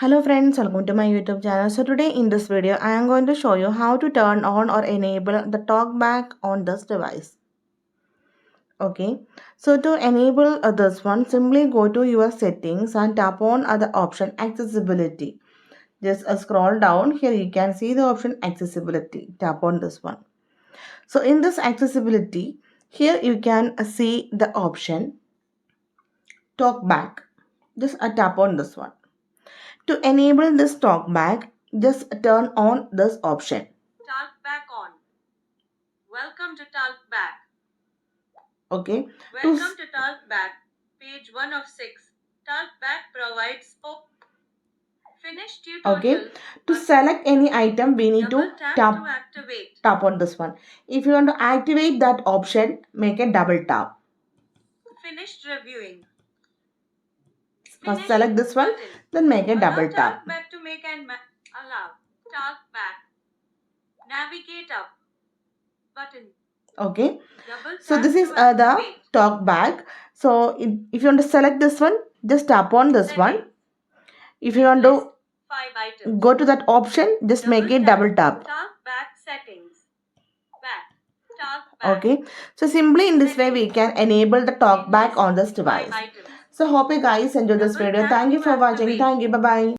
Hello friends, welcome to my YouTube channel. So today in this video, I am going to show you how to turn on or enable the TalkBack on this device. Okay, so to enable this one, simply go to your settings and tap on the option accessibility. Just scroll down here, you can see the option accessibility. Tap on this one. So in this accessibility, here you can see the option TalkBack. Just tap on this one. To enable this TalkBack, just turn on this option. TalkBack on. Welcome to TalkBack. Okay. Welcome to TalkBack, page 1 of 6. TalkBack provides finish tutorial. Okay. To select any item, we need to tap on this one. If you want to activate that option, make a double tap. Finished reviewing. First select this one, then make a double tap. TalkBack to make and allow. TalkBack. Navigate up. Button. Okay. So this is the TalkBack. So if you want to select this one, just tap on this one. If you want to go to that option, just make a double tap. TalkBack settings. Back. TalkBack. Okay. So simply in this way we can enable the TalkBack on this device. So hope you guys enjoy this video. Thank you for watching. Thank you. Bye bye.